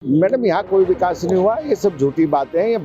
Madam, यहाँ कोई विकास नहीं हुआ। ये सब झूठी बातें हैं। ये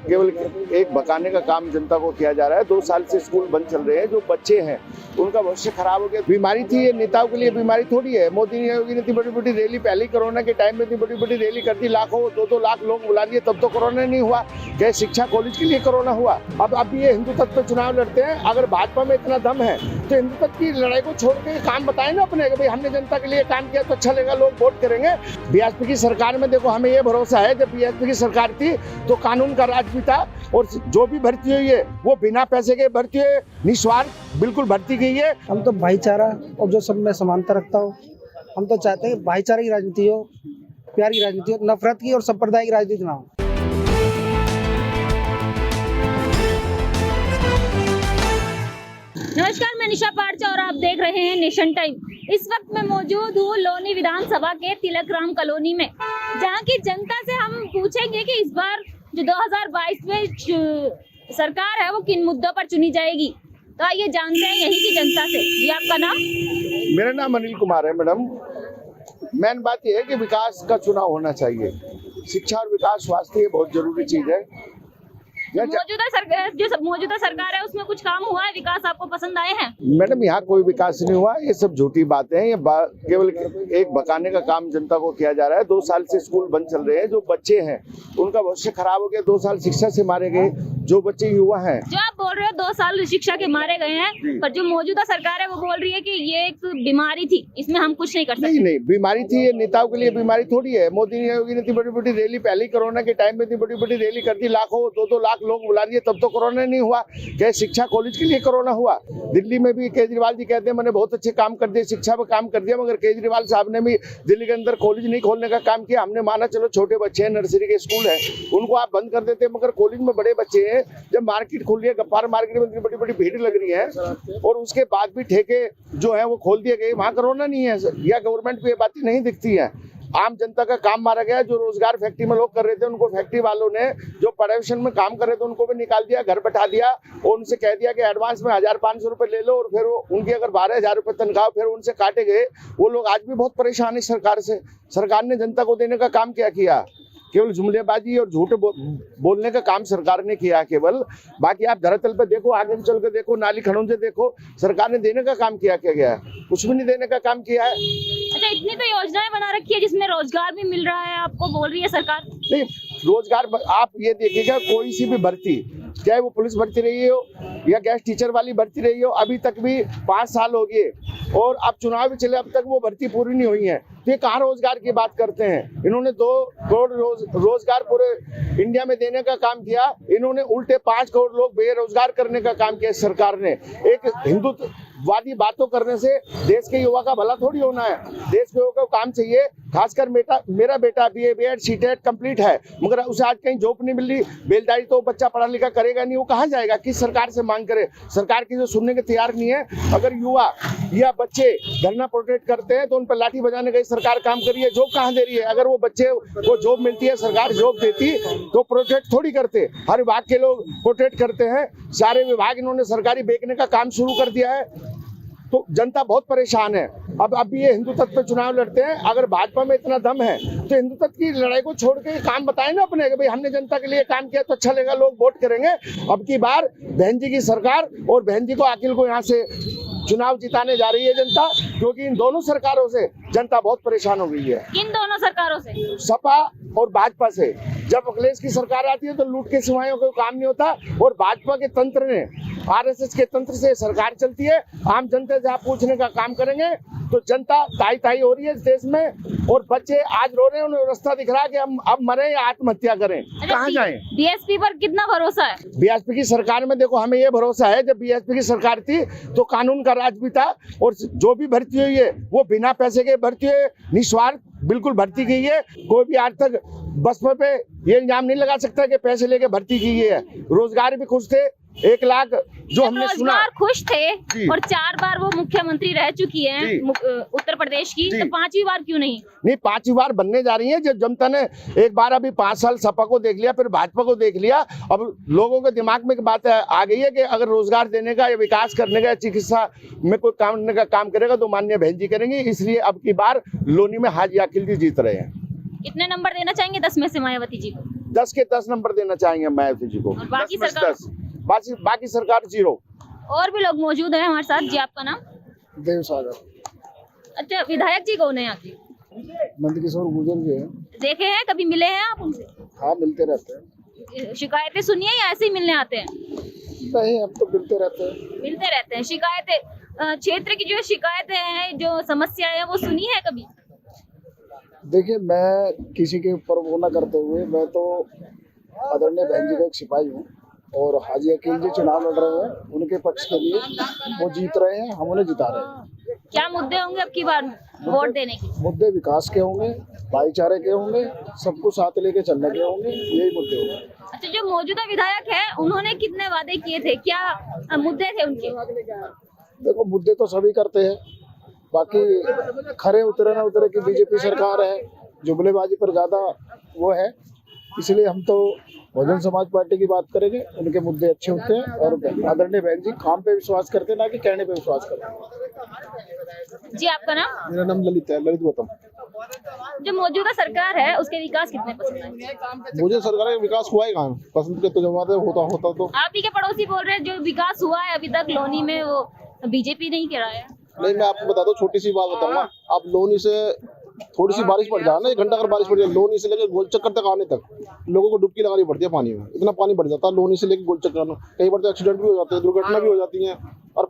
केवल एक भगाने का काम जनता को किया जा रहा है। 2 साल से स्कूल बंद चल रहे हैं। जो बच्चे हैं उनका भविष्य खराब हो गया। बीमारी थी, ये नेताओं के लिए बीमारी थोड़ी है। मोदी ने इतनी बड़ी बड़ी रैली, पहले कोरोना के टाइम में इतनी बड़ी बड़ी रैली कर दी, लाखों 2-2 लाख लोग बुला लिए, तब तो कोरोना नहीं हुआ। क्या शिक्षा कॉलेज के लिए कोरोना हुआ? अब ये हिंदुत्व पे चुनाव लड़ते हैं। अगर भाजपा में इतना दम है तो हिंदुत्व की लड़ाई को छोड़ के काम बताए ना अपने, कि भाई हमने जनता के लिए काम किया तो अच्छा लगेगा, लोग वोट करेंगे। बीएसपी की सरकार में देखो, हमें ये भरोसा है, जब बीएसपी की सरकार थी तो कानून का राज भी था, और जो भी भर्ती हुई है वो बिना पैसे के भर्ती हुई, निस्वार्थ बिल्कुल भर्ती गई है। हम तो भाईचारा और जो सब में समानता रखता हो, हम तो चाहते हैं भाईचारा की राजनीति हो, प्यार की राजनीति हो, नफरत की और संप्रदाय की राजनीति ना हो। नमस्कार, मैं निशा पारचा और आप देख रहे हैं नेशन टाइम। इस वक्त मैं मौजूद हूँ लोनी विधानसभा के तिलक राम कॉलोनी में, जहाँ की जनता से हम पूछेंगे कि इस बार जो 2022 में सरकार है वो किन मुद्दों पर चुनी जाएगी। तो आइए जानते हैं यहीं की जनता से। जी, आपका नाम? मेरा नाम अनिल कुमार है। मैडम, मेन बात यह है कि विकास का चुनाव होना चाहिए। शिक्षा और विकास स्वास्थ्य ये बहुत जरूरी चीज है। मौजूदा सरकार है उसमें कुछ काम हुआ है, विकास आपको पसंद आए हैं? मैडम, यहाँ कोई विकास नहीं हुआ। ये सब झूठी बातें हैं। ये केवल एक भगाने का काम जनता को किया जा रहा है। 2 साल से स्कूल बंद चल रहे हैं। जो बच्चे हैं उनका भविष्य खराब हो गया। 2 साल शिक्षा से मारे गए जो बच्चे युवा हैं। जो आप बोल रहे हो 2 साल शिक्षा के मारे गए हैं, पर जो मौजूदा सरकार है वो बोल रही है कि ये एक बीमारी थी, इसमें हम कुछ नहीं कर सकते। नहीं, बीमारी थी, ये नेताओं के लिए बीमारी थोड़ी है। मोदी ने इतनी बड़ी बड़ी रैली, पहले कोरोना के टाइम में इतनी बड़ी बड़ी रैली कर दी, लाखों 2-2 लाख लोग बुला लिए, तब तो कोरोना नहीं हुआ। क्या शिक्षा कॉलेज के लिए कोरोना हुआ? दिल्ली में भी केजरीवाल जी कहते हैं मैंने बहुत अच्छे काम कर दिए, शिक्षा में काम कर दिया, मगर केजरीवाल साहब ने भी दिल्ली के अंदर कॉलेज नहीं खोलने का काम किया। हमने माना चलो छोटे बच्चे हैं, नर्सरी के स्कूल है, उनको आप बंद कर देते, मगर कॉलेज में बड़े बच्चे हैं। जब मार्केट खुल रही है, गप्पार मार्केट में बड़ी बड़ी भीड़ लग रही है, और उसके बाद भी ठेके जो है वो खोल दिए गए, वहाँ कोरोना नहीं है। या गवर्नमेंट को ये बातें नहीं दिखती है। आम जनता का काम मारा गया। जो रोजगार फैक्ट्री में लोग कर रहे थे उनको फैक्ट्री वालों ने, जो प्रोडक्शन में काम कर रहे थे उनको भी निकाल दिया, घर बैठा दिया, और उनसे कह दिया कि एडवांस में 1500 रुपए ले लो, और फिर उनकी अगर 12,000 रुपए तनख्वाह फिर उनसे काटे गए। वो लोग आज भी बहुत परेशान है सरकार से। सरकार ने जनता को देने का काम क्या किया? केवल जुमलेबाजी और झूठ बोलने का काम सरकार ने किया केवल। बाकी आप धरातल पे देखो, आगे चल के देखो, नाली खड़ूंजे देखो, सरकार ने देने का काम क्या गया है? कुछ भी नहीं देने का काम किया है। अच्छा, इतनी तो योजनाएं बना रखी है जिसमें रोजगार भी मिल रहा है आपको, बोल रही है सरकार। नहीं, रोजगार आप ये देखिएगा, कोई सी भी भर्ती, चाहे वो पुलिस भर्ती रही हो या गैस टीचर वाली भर्ती रही हो, अभी तक भी 5 साल हो गए और अब चुनाव भी चले, अब तक वो भर्ती पूरी नहीं हुई है। तो ये कहाँ रोजगार की बात करते हैं? इन्होंने 2 करोड़ रोजगार पूरे इंडिया में देने का काम किया, इन्होंने उल्टे 5 करोड़ लोग बेरोजगार करने का काम किया सरकार ने। एक हिंदुत्ववादी बातों करने से देश के युवा का भला थोड़ी होना है। देश के युवा को काम चाहिए। खासकर मेरा बेटा BA B.Ed C.Tet कंप्लीट है, मगर उसे आज कहीं जॉब नहीं मिल रही। बेलदारी तो बच्चा पढ़ा लिखा करेगा नहीं, वो कहाँ जाएगा? किस सरकार से मांग करे? सरकार की जो सुनने के तैयार नहीं है। अगर युवा या बच्चे धरना प्रोटेस्ट करते हैं तो उन पर लाठी बजाने का सरकार काम करिए। जॉब कहाँ दे रही है? अगर वो बच्चे को जॉब मिलती है, सरकार जॉब देती, तो प्रोटेस्ट थोड़ी करते। हर विभाग के लोग प्रोटेस्ट करते हैं। सारे विभाग इन्होंने सरकारी बेचने का काम शुरू कर दिया है। तो जनता बहुत परेशान है। अब ये हिंदुत्व पे चुनाव लड़ते हैं। अगर भाजपा में इतना दम है तो हिंदुत्व की लड़ाई को छोड़ के काम बताए ना अपने, कि भाई हमने जनता के लिए काम किया तो अच्छा लगेगा, लोग वोट करेंगे। अब की बार बहन जी की सरकार और बहन जी को अखिल को यहाँ से चुनाव जिताने जा रही है जनता, क्योंकि इन दोनों सरकारों से जनता बहुत परेशान हो गई है। किन दोनों सरकारों से? सपा और भाजपा से। जब अखिलेश की सरकार आती है तो लूट के सिवाय कोई काम नहीं होता, और भाजपा के तंत्र ने, RSS के तंत्र से सरकार चलती है। आम जनता से आप पूछने का काम करेंगे तो जनता ताई हो रही है इस देश में, और बच्चे आज रो रहे हैं, उन्हें रास्ता दिख रहा है कि हम अब मरे या आत्महत्या करें। कहाँ जाएं? BSP पर कितना भरोसा है? BSP की सरकार में देखो, हमें ये भरोसा है, जब BSP की सरकार थी तो कानून का राज भी था, और जो भी भर्ती हुई है वो बिना पैसे के भर्ती हुई, निस्वार्थ बिल्कुल भर्ती की है। कोई भी आज तक बसपा पे ये इल्जाम नहीं लगा सकता कि पैसे लेके भर्ती की है। रोजगार भी खुश थे। 1 लाख जो हमने सुना, खुश थे, और 4 बार वो मुख्यमंत्री रह चुकी हैं उत्तर प्रदेश की, तो 5वीं बार क्यों नहीं? 5वीं बार बनने जा रही है। जब जनता ने एक बार अभी 5 साल सपा को देख लिया, फिर भाजपा को देख लिया, अब लोगों के दिमाग में बात आ गई है कि अगर रोजगार देने का या विकास करने का, चिकित्सा में कोई काम करेगा तो माननीय बहन जी करेंगी। इसलिए अब की बार लोनी में हाजी अखिल जी जीत रहे हैं। कितने नंबर देना चाहेंगे 10 में से मायावती जी को? 10 के 10 नंबर देना चाहेंगे मायावती जी को। और बाकी 10 में से सरकार? 10। बाकी सरकार 0। और भी लोग मौजूद हैं हमारे साथ। जी आपका नाम? देव सागर। अच्छा, विधायक जी कौन है यहाँ के? नंदकिशोर गुर्जर जी हैं। देखे हैं, कभी मिले हैं आप उनसे? हाँ, मिलते रहते हैं। शिकायतें सुनी है या ऐसे ही मिलने आते हैं? नहीं, हम तो मिलते रहते हैं। मिलते रहते हैं। शिकायतें, क्षेत्र की जो शिकायतें हैं, जो समस्या है, वो सुनी है कभी? देखिए, मैं किसी के ऊपर वो न करते हुए, मैं तो आदरणीय बहन जी का एक सिपाही हूँ और हाजी अकील जी चुनाव लड़ रहे हैं, उनके पक्ष के लिए वो जीत रहे हैं, हम उन्हें जिता रहे हैं। क्या मुद्दे होंगे अब की बार वोट देने के? मुद्दे विकास के होंगे, भाईचारे के होंगे, सबको साथ लेके चलने के होंगे, यही मुद्दे होंगे। अच्छा, जो मौजूदा विधायक है उन्होंने कितने वादे किए थे, क्या मुद्दे थे उनके? देखो, मुद्दे तो सभी करते हैं, बाकी खरे उतरे ना उतरे की बीजेपी सरकार है, जुमलेबाजी पर ज्यादा वो है, इसलिए हम तो बहुजन समाज पार्टी की बात करेंगे। उनके मुद्दे अच्छे होते हैं और आदरणीय बहन जी काम पे विश्वास करते हैं, ना कि कहने पे विश्वास करते हैं। जी आपका नाम? मेरा नाम ललित है, ललित गौतम। जो मौजूदा सरकार है उसके विकास कितने पसंद है? मुझे सरकार का विकास हुआ ही कहाँ पसंद के तो जमाते होता तो आप ही के पड़ोसी बोल रहे हैं जो विकास हुआ है अभी तक लोनी में वो बीजेपी नहीं कराया। नहीं, मैं आपको बता दूं, छोटी सी बात बताऊंगा। आप लोनी से थोड़ी सी बारिश पड़ जाए ना, 1 घंटा अगर बारिश पड़ जाए, लोनी से लेकर गोलचक्कर तक आने तक लोगों को डुबकी लगानी पड़ती है पानी में, इतना पानी बढ़ जाता है लोनी से लेकर गोलचक्कर। कई बार तो एक्सीडेंट भी हो जाते हैं, दुर्घटना भी हो जाती है और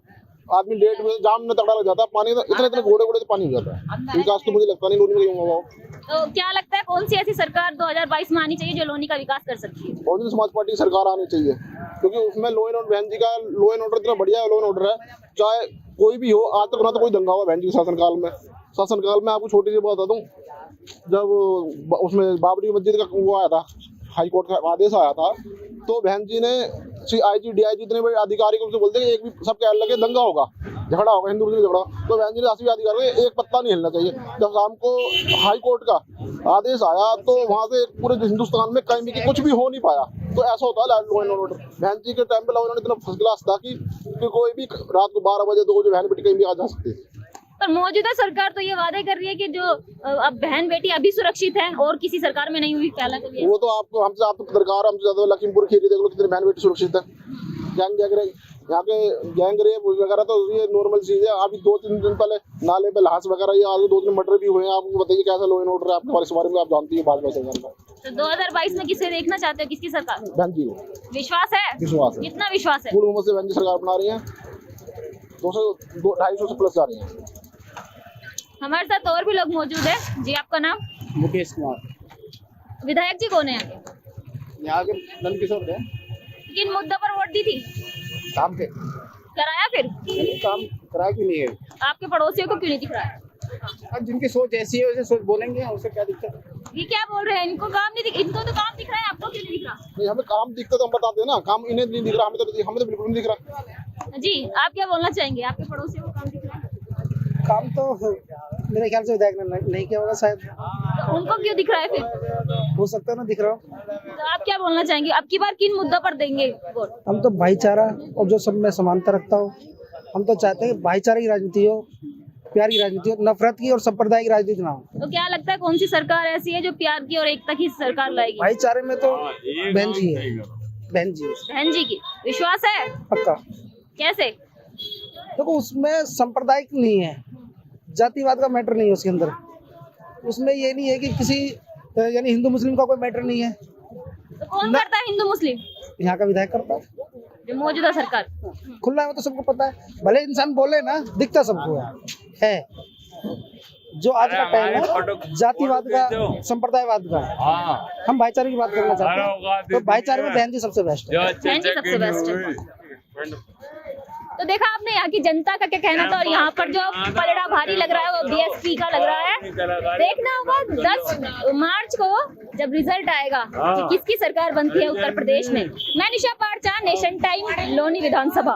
आदमी लेट में जाम में तगड़ा लग जाता है। पानी इतने घोड़े घोड़े पानी हो जाता है। विकास तो मुझे लगता नहीं लोनी में कहीं होगा। तो क्या लगता है कौन सी ऐसी सरकार 2022 में आनी चाहिए जो लोनी का विकास कर सकती है? बहुजन समाज पार्टी की सरकार आनी चाहिए, क्योंकि उसमें लॉ एंड ऑर्डर, बहन जी का लॉ एंड ऑर्डर इतना बढ़िया लॉ एंड ऑर्डर है, चाहे कोई भी हो। आज तक ना तो कोई दंगा हुआ बहन जी के शासनकाल में। शासनकाल में आपको छोटी सी बात बता दूं, जब उसमें बाबरी मस्जिद का वो आया था, हाई कोर्ट का आदेश आया था, तो बहन जी ने IG DIG इतने बड़े अधिकारी को बोलते कि एक भी सब कहने लगे दंगा होगा, झगड़ा होगा, हिंदू मुस्लिम झगड़ा, तो बहन जी ने असली अधिकारी एक पत्ता नहीं हिलना चाहिए। जब शाम को हाई कोर्ट का आदेश आया तो वहाँ से पूरे हिंदुस्तान में कहीं भी कुछ भी हो नहीं पाया। तो ऐसा होता है लॉ एंड ऑर्डर। बहन जी के टाइम पे लॉ एंड ऑर्डर इतना फर्स्ट क्लास था कि कोई भी रात को 12 बजे 2 बजे बहन बेटी कहीं भी आ जा सकती है। पर मौजूदा सरकार तो ये वादे कर रही है कि जो अब बहन बेटी अभी सुरक्षित है और किसी सरकार में नहीं हुई, पहला कभी? वो तो आपको हमसे आप दरकार, हमसे ज्यादा लखीमपुर खीरी देख लो कितनी बहन बेटी सुरक्षित है। गैंग यहाँ के गैंग रेप वगैरह तो ये नॉर्मल चीज है। अभी 2-3 दिन पहले नाले पे लाश वगैरह, ये आगे 2-3 मर्डर भी हुए हैं। आपको बताइए कैसा लॉ एंड ऑर्डर है आपके बारे में, आप जानती है बाद में सरकार का। तो 2022 में किसे देखना चाहते हो, किसकी सरकार? बहन जी को विश्वास है? विश्वास है। कितना विश्वास है? पूर्ण से बहन जी सरकार बना रही है, 200-250 से प्लस जा रही है। हमारे साथ और भी लोग मौजूद है। जी आपका नाम? मुकेश कुमार। विधायक जी कौन है यहाँ के? यहाँ के नंदकिशोर है। किन मुद्दों पर वोट दी थी? काम पे कराया फिर? काम कराया क्यों नहीं है? आपके पड़ोसियों को क्यों नहीं दिख रहा है? जिनकी सोच ऐसी है वैसे सोच बोलेंगे, उससे क्या दिक्कत है? ये क्या बोल रहे हैं, इनको काम नहीं दिख, इनको तो काम दिख रहा है, आपको क्यों नहीं दिख रहा? नहीं, हमें काम दिखता तो हम बताते हैं ना, काम इन्हें नहीं दिख रहा, हमें तो बिल्कुल नहीं दिख रहा। जी आप क्या बोलना चाहेंगे, आपके पड़ोसियों को काम दिख रहा है? काम तो मेरे ख्याल से विधायक ने नहीं किया होगा शायद। तो उनको क्यों दिख रहा है फिर? हो सकता है ना दिख रहा हो। तो आप क्या बोलना चाहेंगे, अब की बार किन मुद्दों पर देंगे वोट? हम तो भाईचारा और जो सब में समानता रखता हो, हम तो चाहते हैं भाईचारे की राजनीति हो, प्यार की राजनीति हो, नफरत की और संप्रदाय की राजनीति ना हो। तो क्या लगता है कौन सी सरकार ऐसी है जो प्यार की और एकता की सरकार लाएगी? भाईचारे में तो बहन जी है, बहन जी की विश्वास है पक्का। कैसे? देखो, उसमें सांप्रदायिक नहीं है, जातिवाद का मैटर नहीं है उसके अंदर। उसमें ये नहीं है कि किसी यानी हिंदू मुस्लिम का कोई मैटर नहीं है। तो कौन करता है हिंदू मुस्लिम? यहाँ का विधायक करता है, जो मौजूदा सरकार। खुला है, वो तो सबको पता है। भले इंसान बोले ना, दिखता सबको है। जो आज का टाइम है जातिवाद का, संप्रदायवाद का है, हम भाईचारे की बात करना चाहते हैं। तो भाईचारे में बहन जी सबसे बेस्ट है। बहन जी सबसे बेस्ट है। तो देखा आपने यहाँ की जनता का क्या कहना था, और यहाँ पर जो पलड़ा भारी लग रहा है वो BSP का लग रहा है। देखना होगा 10 मार्च को जब रिजल्ट आएगा कि किसकी सरकार बनती है उत्तर प्रदेश में। मैं निशा पारचा, नेशन टाइम, लोनी विधानसभा।